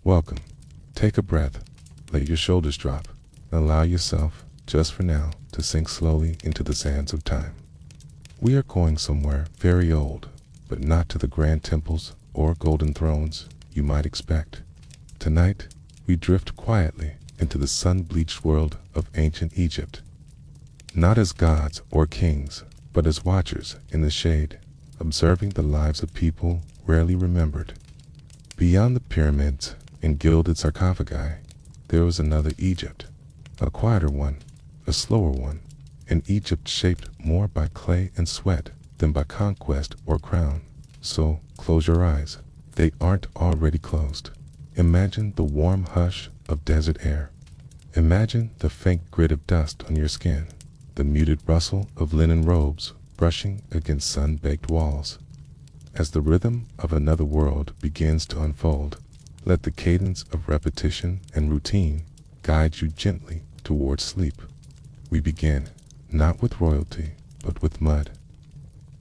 Welcome. Take a breath, let your shoulders drop, and allow yourself, just for now, to sink slowly into the sands of time. We are going somewhere very old, but not to the grand temples or golden thrones you might expect. Tonight, we drift quietly into the sun-bleached world of ancient Egypt. Not as gods or kings, but as watchers in the shade, observing the lives of people rarely remembered. Beyond the pyramids and gilded sarcophagi, there was another Egypt, a quieter one, a slower one, an Egypt shaped more by clay and sweat than by conquest or crown. So, close your eyes. They aren't already closed. Imagine the warm hush of desert air. Imagine the faint grit of dust on your skin, the muted rustle of linen robes brushing against sun-baked walls. As the rhythm of another world begins to unfold, let the cadence of repetition and routine guide you gently towards sleep. We begin, not with royalty, but with mud.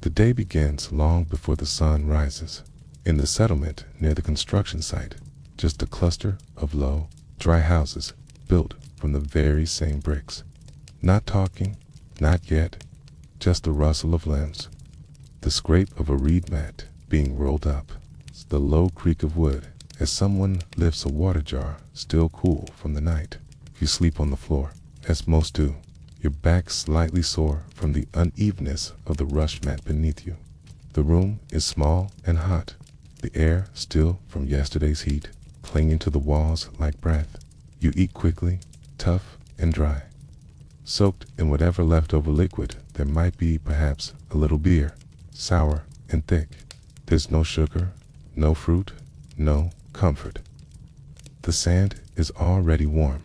The day begins long before the sun rises. In the settlement near the construction site, just a cluster of low, dry houses built from the very same bricks. Not talking, not yet, just the rustle of limbs, the scrape of a reed mat being rolled up, the low creak of wood as someone lifts a water jar still cool from the night. You sleep on the floor, as most do, your back slightly sore from the unevenness of the rush mat beneath you. The room is small and hot, the air still from yesterday's heat, clinging to the walls like breath. You eat quickly, tough and dry. Soaked in whatever leftover liquid there might be, perhaps a little beer, sour and thick. There's no sugar, no fruit, no comfort. The sand is already warm.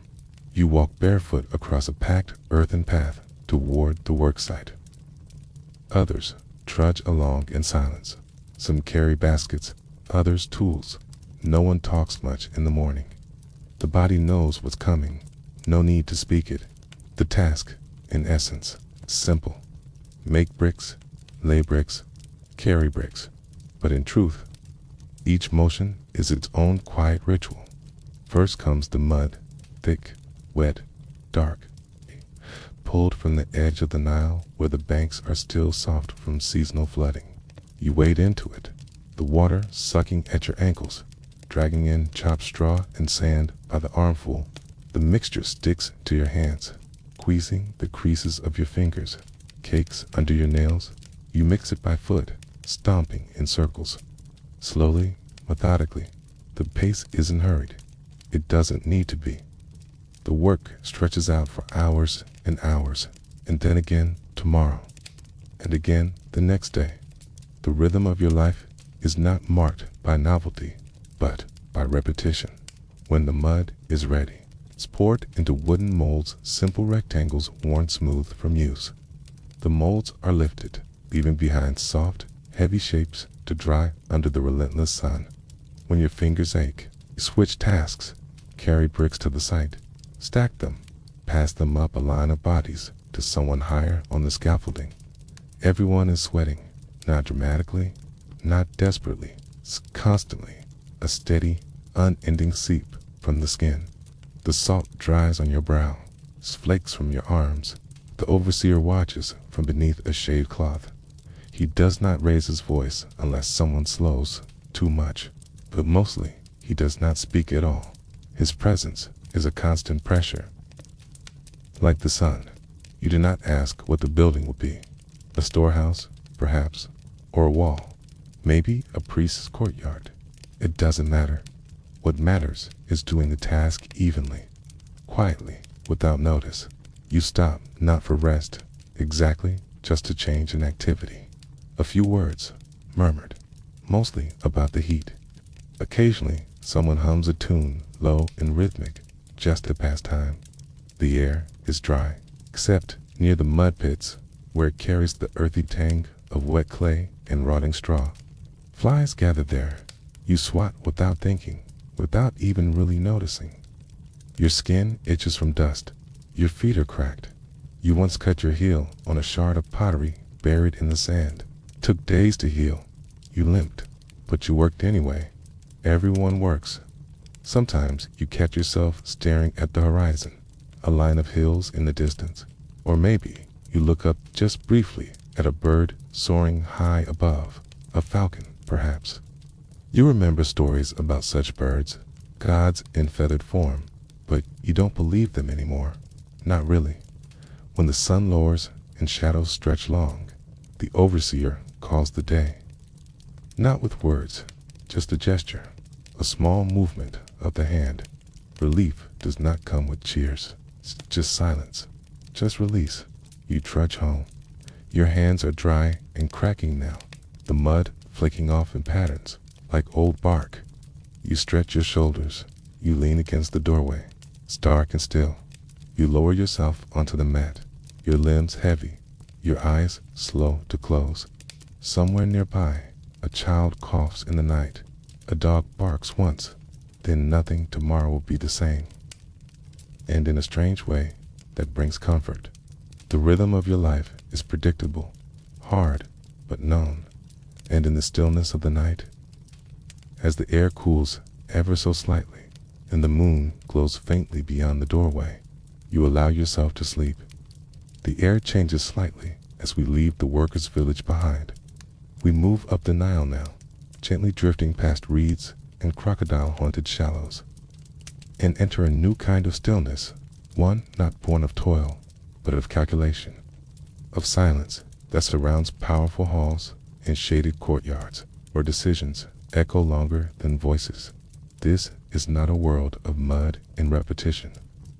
You walk barefoot across a packed earthen path toward the worksite. Others trudge along in silence. Some carry baskets, others tools. No one talks much in the morning. The body knows what's coming. No need to speak it. The task, in essence, simple. Make bricks, lay bricks, carry bricks. But in truth, each motion is its own quiet ritual. First comes the mud, thick, wet, dark, pulled from the edge of the Nile where the banks are still soft from seasonal flooding. You wade into it, the water sucking at your ankles, dragging in chopped straw and sand by the armful. The mixture sticks to your hands, squeezing the creases of your fingers, cakes under your nails. You mix it by foot, stomping in circles. Slowly, methodically. The pace isn't hurried. It doesn't need to be. The work stretches out for hours and hours, and then again tomorrow, and again the next day. The rhythm of your life is not marked by novelty, but by repetition. When the mud is ready, it's poured into wooden molds, simple rectangles worn smooth from use. The molds are lifted, leaving behind soft, heavy shapes to dry under the relentless sun. When your fingers ache, you switch tasks, carry bricks to the site, stack them, pass them up a line of bodies to someone higher on the scaffolding. Everyone is sweating, not dramatically, not desperately, it's constantly, a steady, unending seep from the skin. The salt dries on your brow, flakes from your arms. The overseer watches from beneath a shaved cloth. He does not raise his voice unless someone slows too much, but mostly he does not speak at all. His presence is a constant pressure. Like the sun, you do not ask what the building will be. A storehouse, perhaps, or a wall, maybe a priest's courtyard. It doesn't matter. What matters is doing the task evenly, quietly, without notice. You stop, not for rest, exactly, just to change an activity. A few words, murmured, mostly about the heat. Occasionally, someone hums a tune, low and rhythmic, just to pass time. The air is dry, except near the mud pits, where it carries the earthy tang of wet clay and rotting straw. Flies gather there. You swat without thinking, without even really noticing. Your skin itches from dust. Your feet are cracked. You once cut your heel on a shard of pottery buried in the sand. Took days to heal. You limped, but you worked anyway. Everyone works. Sometimes you catch yourself staring at the horizon, a line of hills in the distance, or maybe you look up just briefly at a bird soaring high above, a falcon, perhaps. You remember stories about such birds, gods in feathered form, but you don't believe them anymore. Not really. When the sun lowers and shadows stretch long, the overseer calls the day. Not with words, just a gesture, a small movement of the hand. Relief does not come with cheers. It's just silence, just release. You trudge home. Your hands are dry and cracking now, the mud flaking off in patterns, like old bark. You stretch your shoulders. You lean against the doorway. It's dark and still. You lower yourself onto the mat, your limbs heavy, your eyes slow to close. Somewhere nearby, a child coughs in the night. A dog barks once, then nothing tomorrow will be the same. And in a strange way, that brings comfort. The rhythm of your life is predictable, hard, but known. And in the stillness of the night, as the air cools ever so slightly, and the moon glows faintly beyond the doorway, you allow yourself to sleep. The air changes slightly as we leave the workers' village behind. We move up the Nile now, gently drifting past reeds and crocodile-haunted shallows, and enter a new kind of stillness, one not born of toil, but of calculation, of silence that surrounds powerful halls and shaded courtyards, where decisions echo longer than voices. This is not a world of mud and repetition,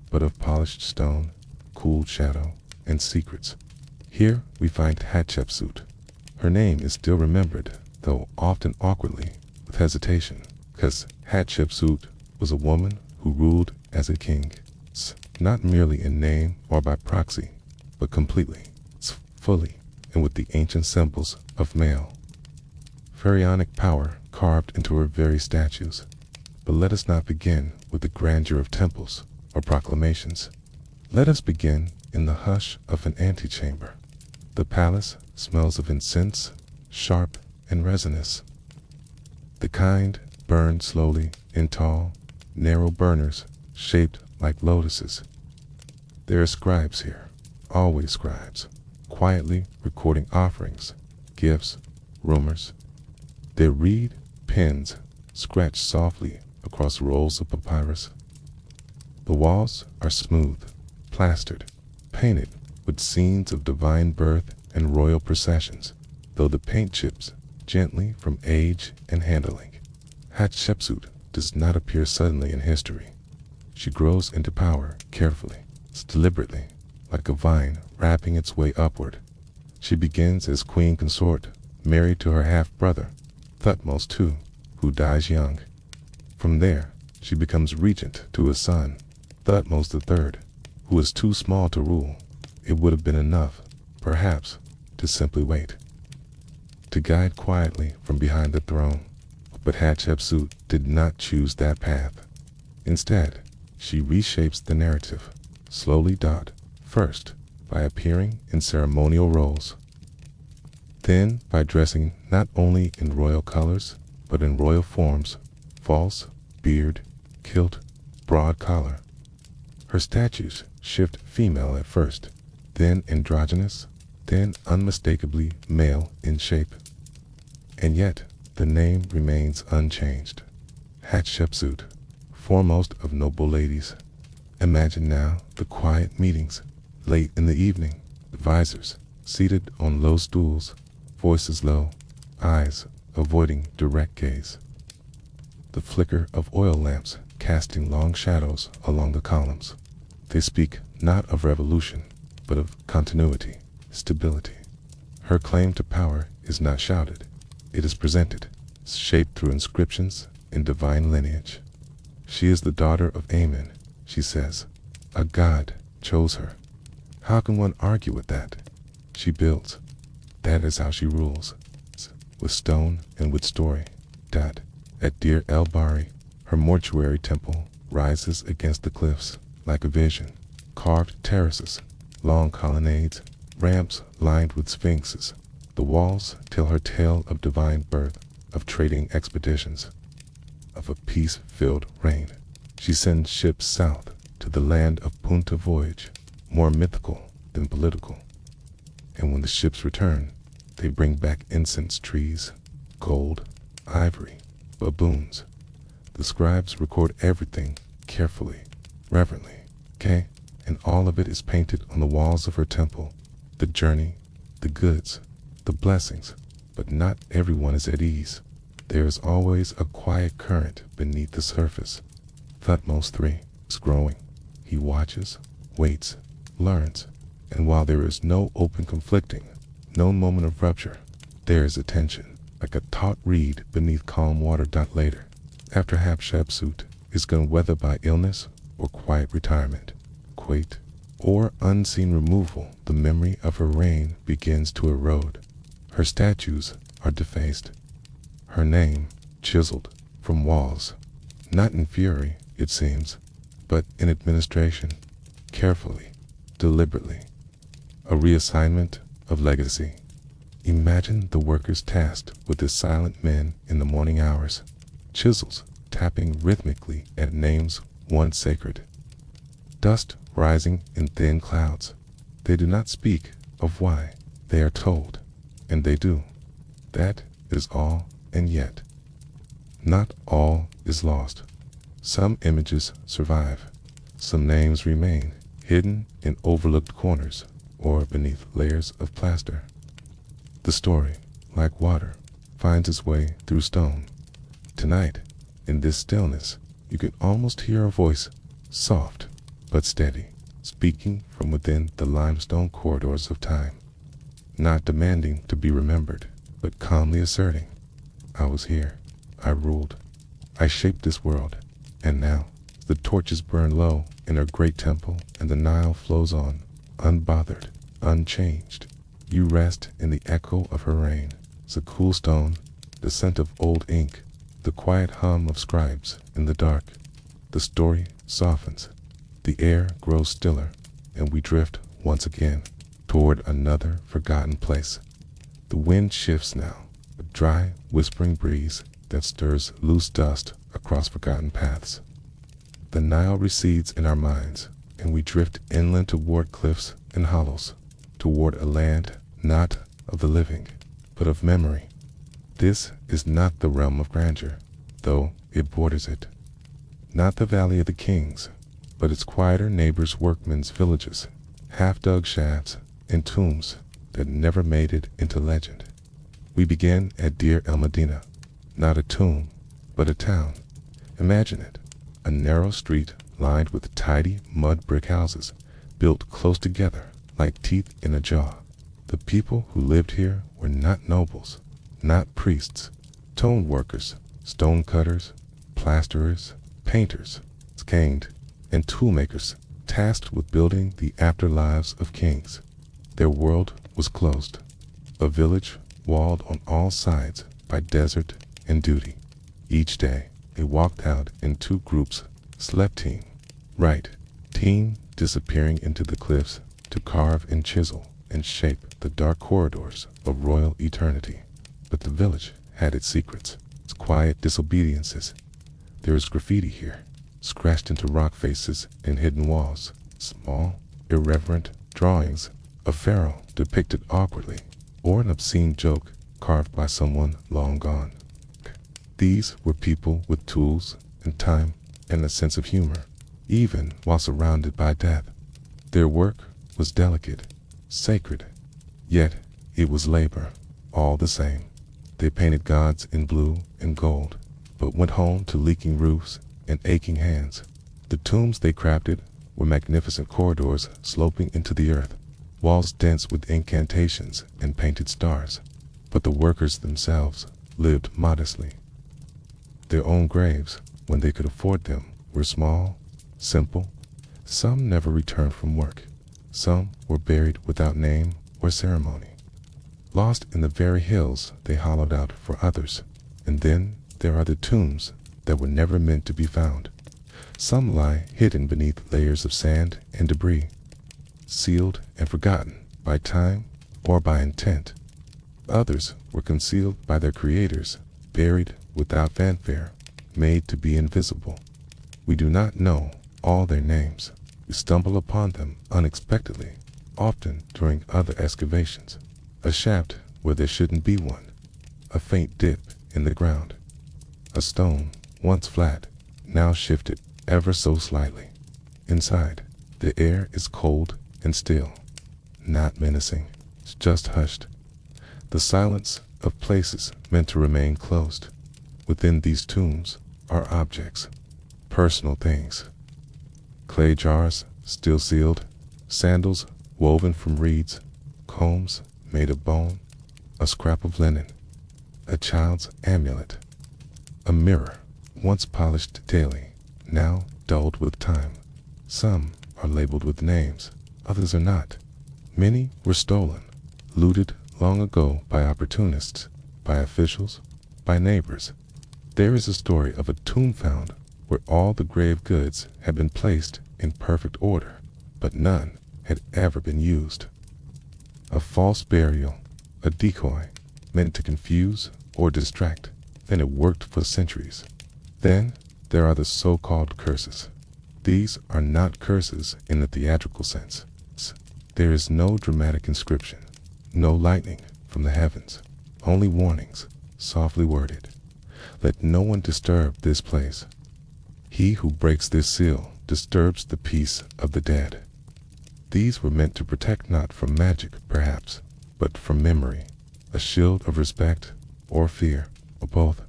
but of polished stone, cool shadow, and secrets. Here we find Hatshepsut. Her name is still remembered, though often awkwardly, with hesitation, because Hatshepsut was a woman who ruled as a king, not merely in name or by proxy, but completely, fully, and with the ancient symbols of male, pharaonic power carved into her very statues. But let us not begin with the grandeur of temples or proclamations. Let us begin in the hush of an antechamber. The palace smells of incense, sharp and resinous. The kind burned slowly in tall, narrow burners shaped like lotuses. There are scribes here, always scribes, quietly recording offerings, gifts, rumors. They read, pens scratch softly across rolls of papyrus. The walls are smooth, plastered, painted with scenes of divine birth and royal processions, though the paint chips gently from age and handling. Hatshepsut does not appear suddenly in history. She grows into power carefully, deliberately, like a vine wrapping its way upward. She begins as queen consort, married to her half-brother, Thutmose II, who dies young. From there, she becomes regent to his son, Thutmose III, who is too small to rule. It would have been enough, perhaps, to simply wait, to guide quietly from behind the throne. But Hatshepsut did not choose that path. Instead, she reshapes the narrative, slowly. First, by appearing in ceremonial roles. Then, by dressing not only in royal colors, but in royal forms, false, beard, kilt, broad collar. Her statues shift female at first, then androgynous, then unmistakably male in shape. And yet, the name remains unchanged. Hatshepsut, foremost of noble ladies. Imagine now the quiet meetings, late in the evening, advisors seated on low stools, voices low, eyes avoiding direct gaze. The flicker of oil lamps casting long shadows along the columns. They speak not of revolution, but of continuity, stability. Her claim to power is not shouted. It is presented, shaped through inscriptions in divine lineage. She is the daughter of Amen, she says. A god chose her. How can one argue with that? She builds. That is how she rules. With stone and with story. At Deir el-Bahari, her mortuary temple rises against the cliffs like a vision. Carved terraces, long colonnades, ramps lined with sphinxes. The walls tell her tale of divine birth, of trading expeditions, of a peace-filled reign. She sends ships south to the land of Punta Voyage, more mythical than political. And when the ships return, they bring back incense trees, gold, ivory, baboons. The scribes record everything carefully, reverently, okay? And all of it is painted on the walls of her temple. The journey, the goods, the blessings. But not everyone is at ease. There is always a quiet current beneath the surface. Thutmose III is growing. He watches, waits, learns, and while there is no open conflicting, no moment of rupture, there is a tension, like a taut reed beneath calm water. Later, after Hatshepsut is gone, whether by illness or quiet retirement, quake, or unseen removal, the memory of her reign begins to erode. Her statues are defaced, her name chiseled from walls, not in fury, it seems, but in administration, carefully, deliberately. A reassignment of legacy. Imagine the workers tasked with the silent men in the morning hours, chisels tapping rhythmically at names once sacred. Dust rising in thin clouds. They do not speak of why, they are told, and they do. That is all, and yet, not all is lost. Some images survive. Some names remain, hidden in overlooked corners or beneath layers of plaster. The story, like water, finds its way through stone. Tonight, in this stillness, you can almost hear a voice, soft but steady, speaking from within the limestone corridors of time. Not demanding to be remembered, but calmly asserting, I was here, I ruled, I shaped this world, and now the torches burn low in her great temple and the Nile flows on, unbothered, unchanged. You rest in the echo of her reign, the cool stone, the scent of old ink, the quiet hum of scribes in the dark. The story softens, the air grows stiller, and we drift once again toward another forgotten place. The wind shifts now, a dry, whispering breeze that stirs loose dust across forgotten paths. The Nile recedes in our minds, and we drift inland toward cliffs and hollows, toward a land not of the living, but of memory. This is not the realm of grandeur, though it borders it. Not the Valley of the Kings, but its quieter neighbors, workmen's villages, half-dug shafts, and tombs that never made it into legend. We begin at Deir el-Medina, not a tomb, but a town. Imagine it, a narrow street lined with tidy mud brick houses, built close together like teeth in a jaw. The people who lived here were not nobles, not priests, stone workers, stone cutters, plasterers, painters, skanged, and toolmakers tasked with building the afterlives of kings. Their world was closed, a village walled on all sides by desert and duty. Each day, they walked out in two groups, slept team, right, team disappearing into the cliffs to carve and chisel and shape the dark corridors of royal eternity. But the village had its secrets, its quiet disobediences. There is graffiti here, scratched into rock faces and hidden walls, small, irreverent drawings of Pharaoh depicted awkwardly, or an obscene joke carved by someone long gone. These were people with tools and time and a sense of humor, even while surrounded by death. Their work was delicate, sacred, yet it was labor, all the same. They painted gods in blue and gold, but went home to leaking roofs and aching hands. The tombs they crafted were magnificent corridors sloping into the earth, walls dense with incantations and painted stars. But the workers themselves lived modestly. Their own graves, when they could afford them, were small, simple. Some never returned from work. Some were buried without name or ceremony, lost in the very hills they hollowed out for others. And then there are the tombs that were never meant to be found. Some lie hidden beneath layers of sand and debris, sealed and forgotten by time or by intent. Others were concealed by their creators, buried without fanfare, made to be invisible. We do not know all their names. We stumble upon them unexpectedly, often during other excavations. A shaft where there shouldn't be one. A faint dip in the ground. A stone, once flat, now shifted ever so slightly. Inside, the air is cold and still. Not menacing, it's just hushed. The silence of places meant to remain closed. Within these tombs are objects, personal things. Clay jars, still sealed, sandals woven from reeds, combs made of bone, a scrap of linen, a child's amulet, a mirror, once polished daily, now dulled with time. Some are labeled with names, others are not. Many were stolen, looted long ago by opportunists, by officials, by neighbors. There is a story of a tomb found where all the grave goods had been placed in perfect order, but none had ever been used. A false burial, a decoy, meant to confuse or distract, then it worked for centuries. Then there are the so-called curses. These are not curses in the theatrical sense. There is no dramatic inscription, no lightning from the heavens, only warnings, softly worded. Let no one disturb this place. He who breaks this seal disturbs the peace of the dead. These were meant to protect not from magic, perhaps, but from memory, a shield of respect or fear, or both.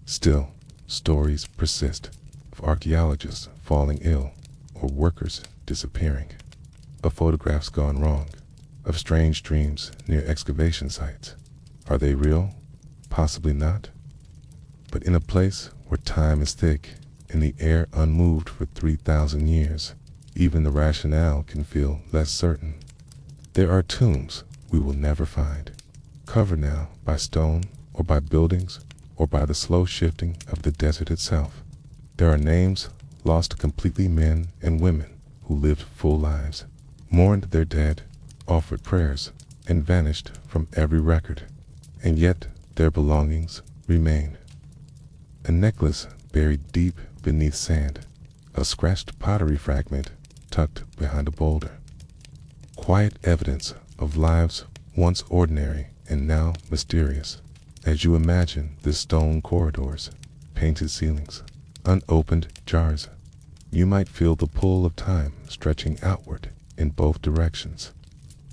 Still, stories persist of archaeologists falling ill or workers disappearing, of photographs gone wrong, of strange dreams near excavation sites. Are they real? Possibly not. But in a place where time is thick and the air unmoved for 3,000 years, even the rationale can feel less certain. There are tombs we will never find, covered now by stone or by buildings or by the slow shifting of the desert itself. There are names lost completely, men and women who lived full lives, mourned their dead, offered prayers, and vanished from every record. And yet their belongings remain. A necklace buried deep beneath sand, a scratched pottery fragment tucked behind a boulder. Quiet evidence of lives once ordinary and now mysterious. As you imagine the stone corridors, painted ceilings, unopened jars, you might feel the pull of time stretching outward in both directions.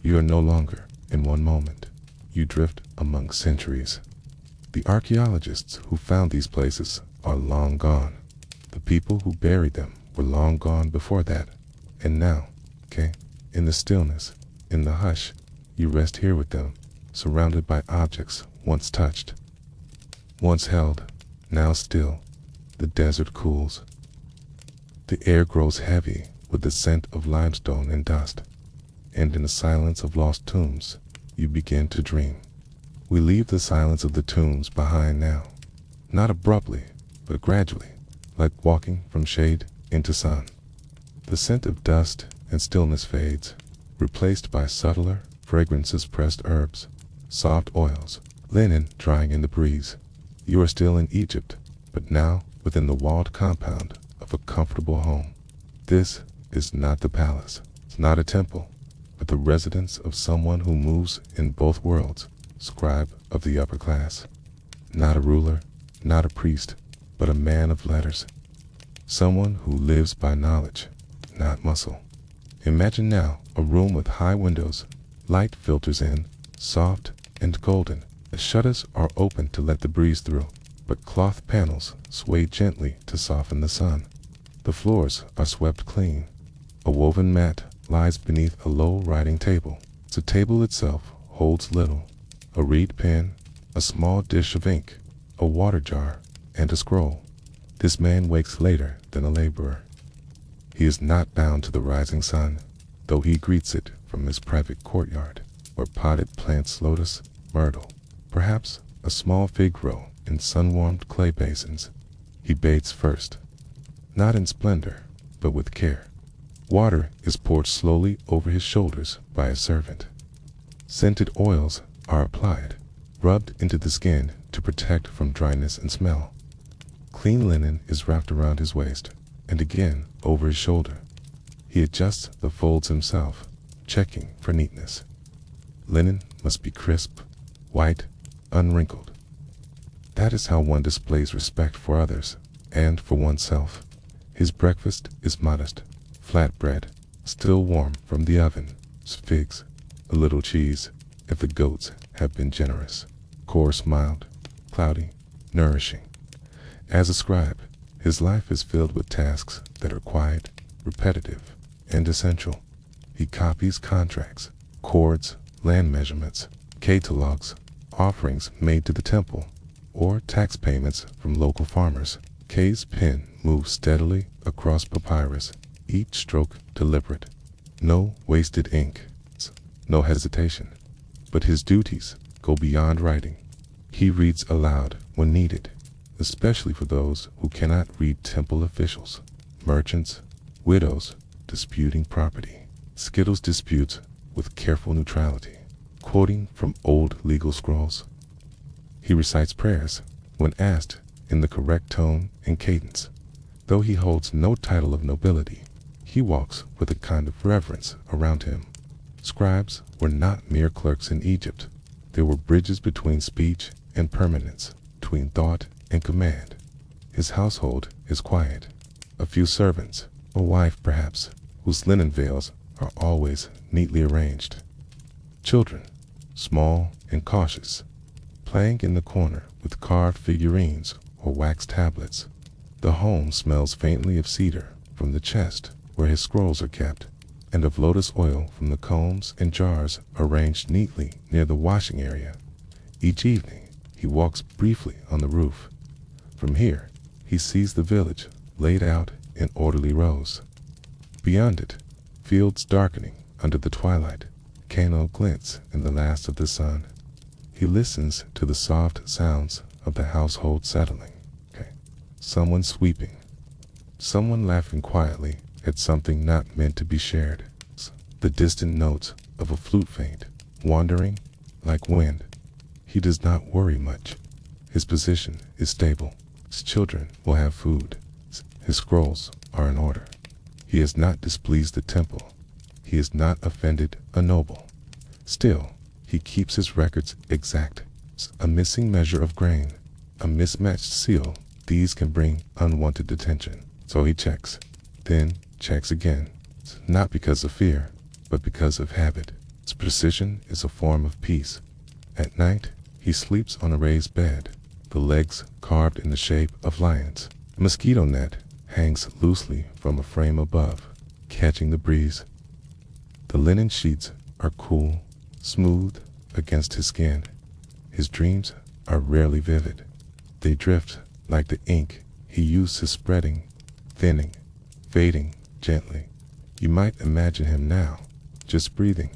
You are no longer in one moment. You drift among centuries. The archaeologists who found these places are long gone. The people who buried them were long gone before that. And now, in the stillness, in the hush, you rest here with them, surrounded by objects once touched, once held, now still. The desert cools. The air grows heavy with the scent of limestone and dust, and in the silence of lost tombs, you begin to dream. We leave the silence of the tombs behind now, not abruptly, but gradually, like walking from shade into sun. The scent of dust and stillness fades, replaced by subtler fragrances, pressed herbs, soft oils, linen drying in the breeze. You are still in Egypt, but now within the walled compound of a comfortable home. This is not the palace, it's not a temple, but the residence of someone who moves in both worlds, scribe of the upper class. Not a ruler, not a priest, but a man of letters. Someone who lives by knowledge, not muscle. Imagine now a room with high windows, light filters in, soft and golden. The shutters are open to let the breeze through, but cloth panels sway gently to soften the sun. The floors are swept clean. A woven mat lies beneath a low writing table. The table itself holds little: a reed pen, a small dish of ink, a water jar, and a scroll. This man wakes later than a laborer. He is not bound to the rising sun, though he greets it from his private courtyard, where potted plants lotus, myrtle, perhaps a small fig grow in sun-warmed clay basins. He bathes first, not in splendor, but with care. Water is poured slowly over his shoulders by a servant. Scented oils are applied, rubbed into the skin to protect from dryness and smell. Clean linen is wrapped around his waist, and again over his shoulder. He adjusts the folds himself, checking for neatness. Linen must be crisp, white, unwrinkled. That is how one displays respect for others, and for oneself. His breakfast is modest, flat bread, still warm from the oven, figs, a little cheese, if the goats have been generous, coarse, mild, cloudy, nourishing. As a scribe, his life is filled with tasks that are quiet, repetitive, and essential. He copies contracts, cords, land measurements, catalogs, offerings made to the temple, or tax payments from local farmers. K's pen moves steadily across papyrus, each stroke deliberate. No wasted ink, no hesitation. But his duties go beyond writing. He reads aloud when needed, especially for those who cannot read temple officials, merchants, widows disputing property. Skittles disputes with careful neutrality, quoting from old legal scrolls. He recites prayers when asked in the correct tone and cadence. Though he holds no title of nobility, he walks with a kind of reverence around him. Scribes were not mere clerks in Egypt. They were bridges between speech and permanence, between thought and command. His household is quiet. A few servants, a wife perhaps, whose linen veils are always neatly arranged. Children, small and cautious, playing in the corner with carved figurines or wax tablets. The home smells faintly of cedar from the chest where his scrolls are kept, and of lotus oil from the combs and jars arranged neatly near the washing area. Each evening, he walks briefly on the roof. From here, he sees the village laid out in orderly rows. Beyond it, fields darkening under the twilight, Kano glints in the last of the sun. He listens to the soft sounds of the household settling. Someone sweeping, someone laughing quietly at something not meant to be shared. The distant notes of a flute faint, wandering like wind. He does not worry much. His position is stable. His children will have food. His scrolls are in order. He has not displeased the temple. He has not offended a noble. Still, he keeps his records exact. A missing measure of grain, a mismatched seal, these can bring unwanted attention. So he checks, then checks again, not because of fear, but because of habit. His precision is a form of peace. At night, he sleeps on a raised bed, the legs carved in the shape of lions. A mosquito net hangs loosely from a frame above, catching the breeze. The linen sheets are cool, smooth against his skin. His dreams are rarely vivid. They drift like the ink he uses, spreading, thinning, fading gently. You might imagine him now, just breathing,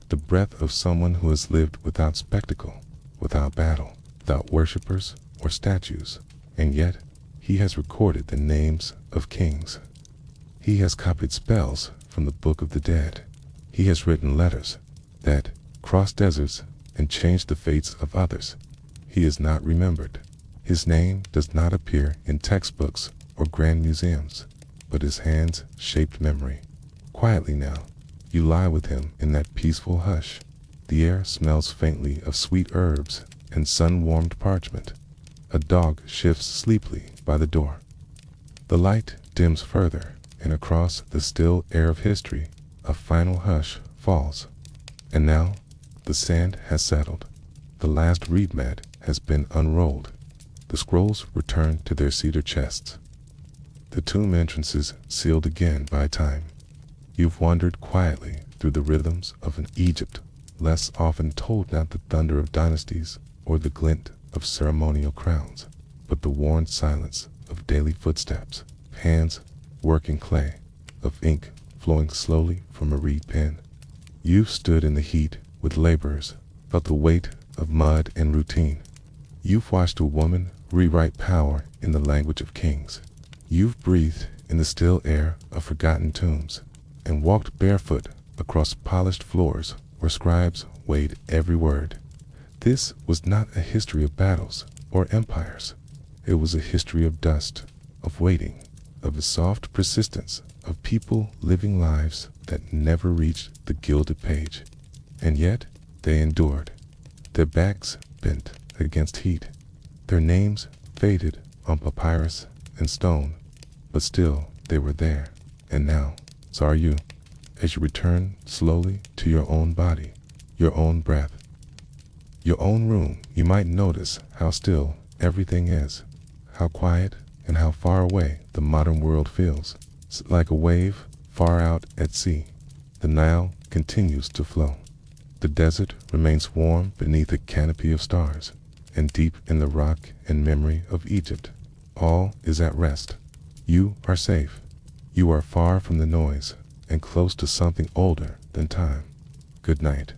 the breath of someone who has lived without spectacle, without battle, without worshippers or statues, and yet he has recorded the names of kings. He has copied spells from the Book of the Dead. He has written letters that crossed deserts and changed the fates of others. He is not remembered. His name does not appear in textbooks or grand museums, but his hands shaped memory. Quietly now, you lie with him in that peaceful hush. The air smells faintly of sweet herbs and sun-warmed parchment. A dog shifts sleepily by the door. The light dims further, and across the still air of history, a final hush falls. And now, the sand has settled. The last reed mat has been unrolled. The scrolls return to their cedar chests. The tomb entrances sealed again by time. You've wandered quietly through the rhythms of an Egypt less often told, not the thunder of dynasties or the glint of ceremonial crowns, but the worn silence of daily footsteps, hands working clay, of ink flowing slowly from a reed pen. You've stood in the heat with laborers, felt the weight of mud and routine. You've watched a woman rewrite power in the language of kings. You've breathed in the still air of forgotten tombs, and walked barefoot across polished floors where scribes weighed every word. This was not a history of battles or empires. It was a history of dust, of waiting, of a soft persistence, of people living lives that never reached the gilded page. And yet, they endured, their backs bent against heat, their names faded on papyrus and stone, but still they were there. And now, so are you, as you return slowly to your own body, your own breath, your own room. You might notice how still everything is, how quiet and how far away the modern world feels. It's like a wave far out at sea. The Nile continues to flow. The desert remains warm beneath a canopy of stars, and deep in the rock and memory of Egypt, all is at rest. You are safe. You are far from the noise and close to something older than time. Good night.